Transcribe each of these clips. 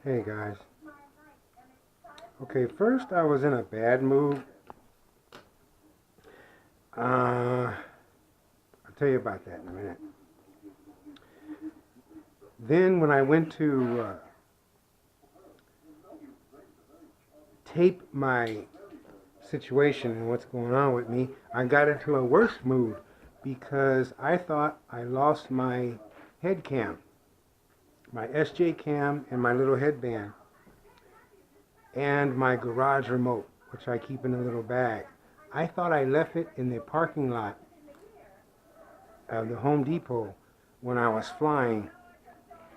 Hey guys. Okay, first I was in a bad mood. I'll tell you about that in a minute. Then when I went to tape my situation and what's going on with me, I got into a worse mood because I thought I lost my head cam, my SJ cam and my little headband, and my garage remote, which I keep in a little bag. I thought I left it in the parking lot of the Home Depot when I was flying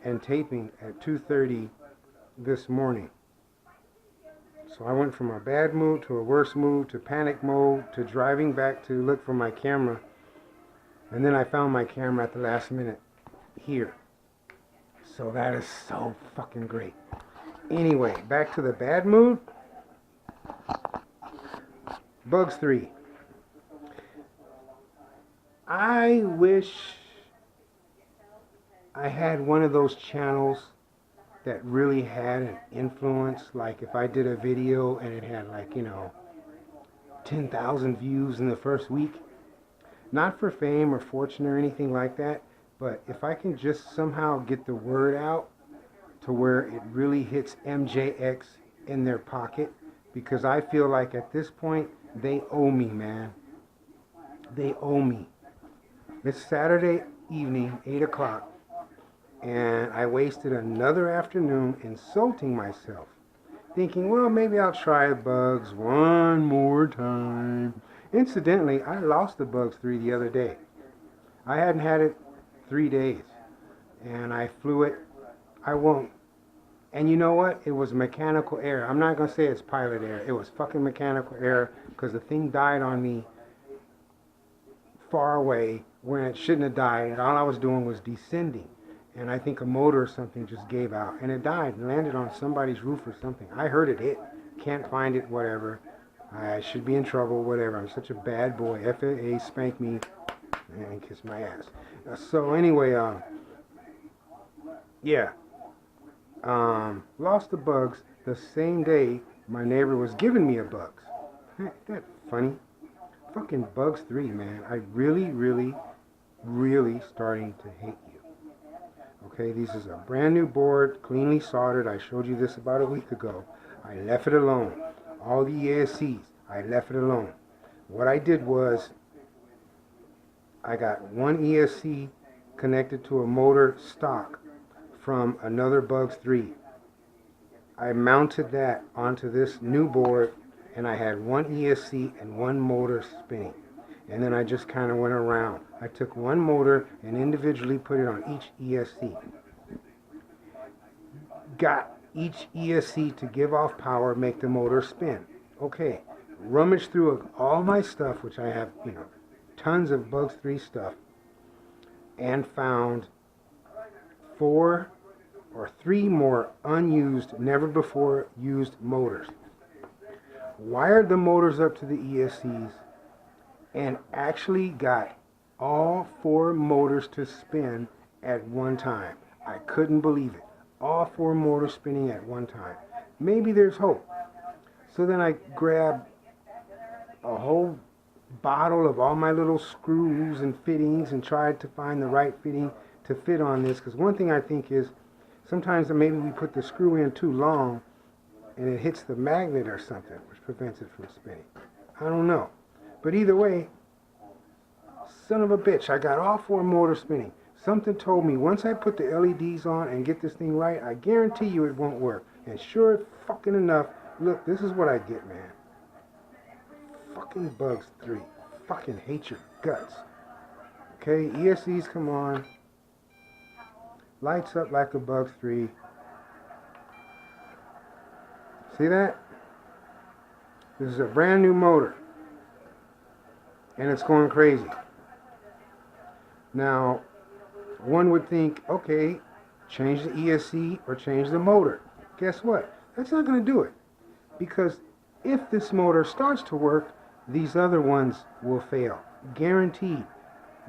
and taping at 2:30 this morning. So I went from a bad mood to a worse mood to panic mode to driving back to look for my camera, and then I found my camera at the last minute here. So that is so fucking great. Anyway, back to the bad mood. Bugs 3. I wish I had one of those channels that really had an influence. Like if I did a video and it had 10,000 views in the first week. Not for fame or fortune or anything like that, but if I can just somehow get the word out to where it really hits MJX in their pocket, because I feel like at this point they owe me, man. They owe me. It's Saturday evening, 8 o'clock, and I wasted another afternoon insulting myself, thinking, well, maybe I'll try Bugs one more time. Incidentally, I lost the Bugs 3 the other day. I hadn't had it 3 days, and I flew it. I won't. And you know what? It was mechanical error. I'm not going to say it's pilot error. It was fucking mechanical error because the thing died on me far away when it shouldn't have died. And all I was doing was descending. And I think a motor or something just gave out. And it died and landed on somebody's roof or something. I heard it hit. Can't find it, whatever. I should be in trouble, whatever. I'm such a bad boy. FAA spank me and kiss my ass. So anyway, yeah. Lost the Bugs the same day my neighbor was giving me a Bugs. Ain't that funny? Fucking Bugs 3, man. I really, really, really starting to hate you. Okay, this is a brand new board, cleanly soldered. I showed you this about a week ago. I left it alone. All the ESCs, I left it alone. What I did was, I got one ESC connected to a motor stock from another Bugs 3. I mounted that onto this new board, and I had one ESC and one motor spinning. And then I just kind of went around. I took one motor and individually put it on each ESC. Got each ESC to give off power, make the motor spin. Okay, rummaged through all my stuff, which I have, tons of Bugs 3 stuff, and found 4 or 3 more unused, never before used motors. Wired the motors up to the ESCs and actually got all 4 motors to spin at one time. I couldn't believe it. All 4 motors spinning at one time. Maybe there's hope. So then I grabbed a whole bottle of all my little screws and fittings and tried to find the right fitting to fit on this. Because one thing I think is, sometimes maybe we put the screw in too long and it hits the magnet or something, which prevents it from spinning. I don't know. But either way, son of a bitch, I got all 4 motors spinning. Something told me once I put the LEDs on and get this thing right, I guarantee you it won't work. And sure fucking enough, look, this is what I get, man. Fucking Bugs 3. Fucking hate your guts. Okay, ESCs come on. Lights up like a Bugs 3. See that? This is a brand new motor. And it's going crazy. Now, one would think, okay, change the ESC or change the motor. Guess what? That's not going to do it. Because if this motor starts to work, these other ones will fail. Guaranteed.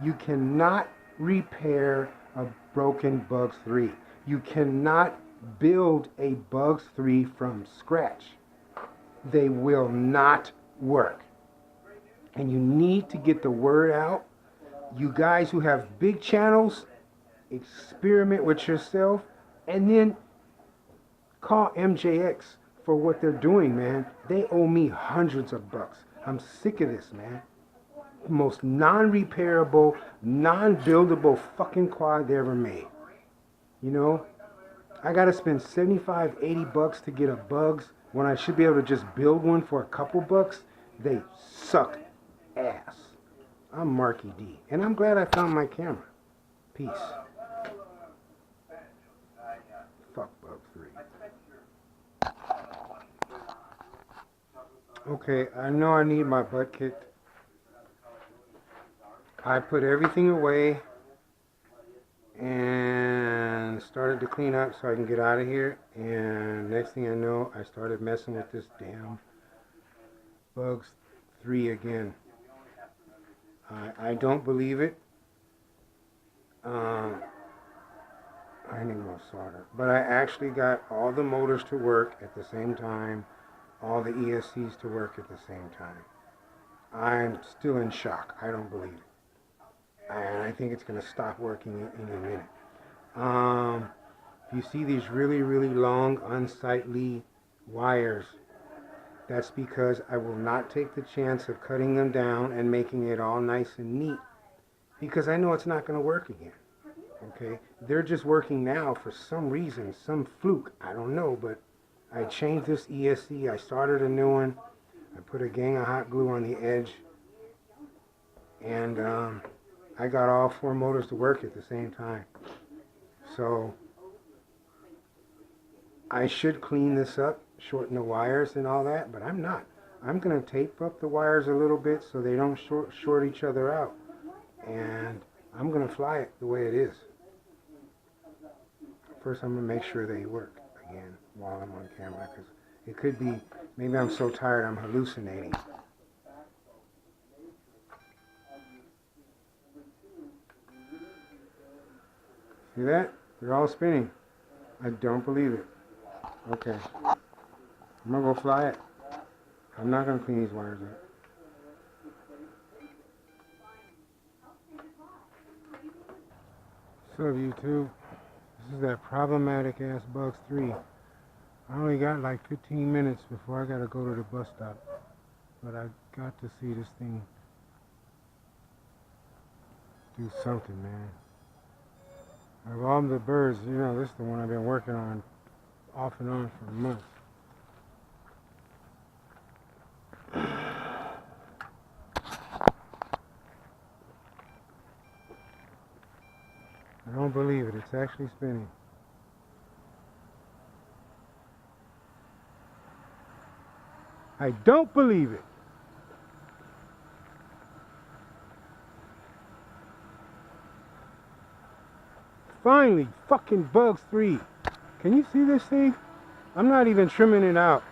You cannot repair a broken Bugs 3. You cannot build a Bugs 3 from scratch. They will not work. And you need to get the word out. You guys who have big channels, experiment with yourself and then call MJX for what they're doing, man. They owe me hundreds of bucks. I'm sick of this, man. Most non-repairable, non-buildable fucking quad they ever made. You know, I gotta spend 75, 80 bucks to get a Bugs when I should be able to just build one for a couple bucks. They suck ass. I'm Marky D, and I'm glad I found my camera. Peace. Fuck Bugs 3. Okay, I know I need my butt kicked. I put everything away and started to clean up so I can get out of here. And next thing I know, I started messing with this damn Bugs 3 again. I don't believe it. I need more solder. But I actually got all the motors to work at the same time, all the ESCs to work at the same time. I'm still in shock. I don't believe it. And I think it's going to stop working in a minute. If you see these really, really long, unsightly wires, that's because I will not take the chance of cutting them down and making it all nice and neat, because I know it's not going to work again. Okay? They're just working now for some reason, some fluke. I don't know, but I changed this ESC. I started a new one. I put a gang of hot glue on the edge. And I got all 4 motors to work at the same time. So I should clean this up, shorten the wires and all that, but I'm not. I'm going to tape up the wires a little bit so they don't short each other out. And I'm going to fly it the way it is. First, I'm going to make sure they work again while I'm on camera, because it could be, maybe I'm so tired I'm hallucinating. See that? They're all spinning. I don't believe it. Okay. I'm going to go fly it. I'm not going to clean these wires up. So YouTube, this is that problematic ass Bugs 3. I only got like 15 minutes before I got to go to the bus stop. But I got to see this thing do something, man. Of all the birds, you know, this is the one I've been working on off and on for months. I don't believe it. It's actually spinning. I don't believe it. Finally, fucking Bugs 3. Can you see this thing? I'm not even trimming it out.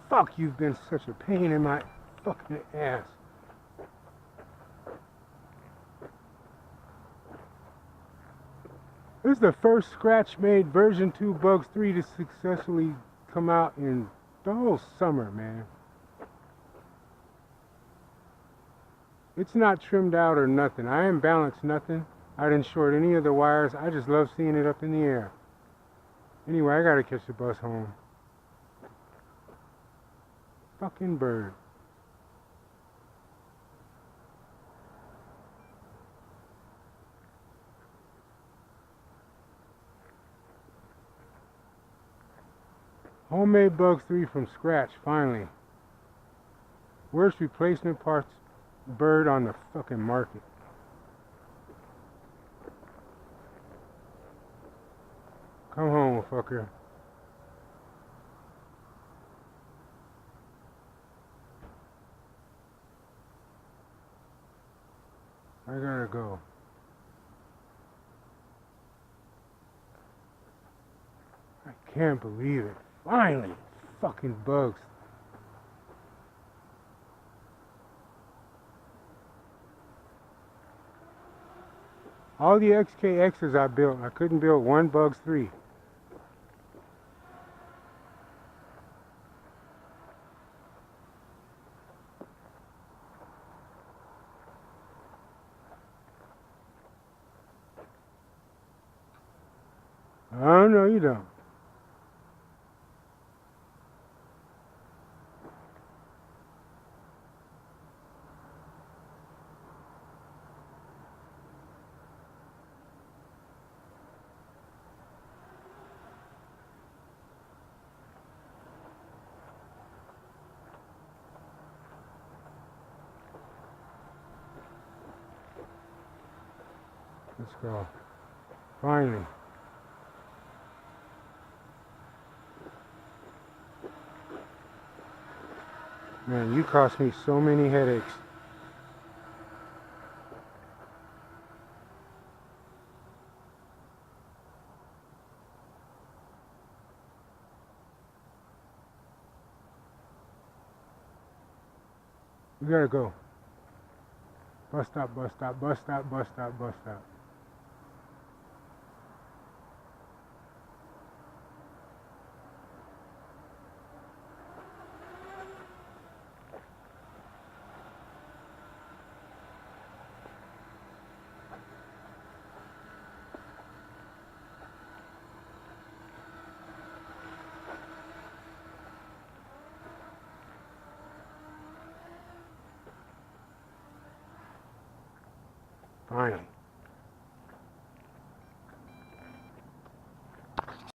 Fuck, you've been such a pain in my fucking ass. This is the first scratch-made version 2 Bugs 3 to successfully come out in the whole summer, man. It's not trimmed out or nothing. I ain't balanced nothing. I didn't short any of the wires. I just love seeing it up in the air. Anyway, I gotta catch the bus home. Fucking bird. Homemade Bugs 3 from scratch, finally. Worst replacement parts bird on the fucking market. Come home, fucker. I gotta go. I can't believe it. Finally, fucking Bugs. All the XKXs I built, I couldn't build one Bugs 3. Oh, no, you don't. Let's go. Finally. Man, you cost me so many headaches. We gotta go. Bus stop, bus stop, bus stop, bus stop, bus stop. Finally.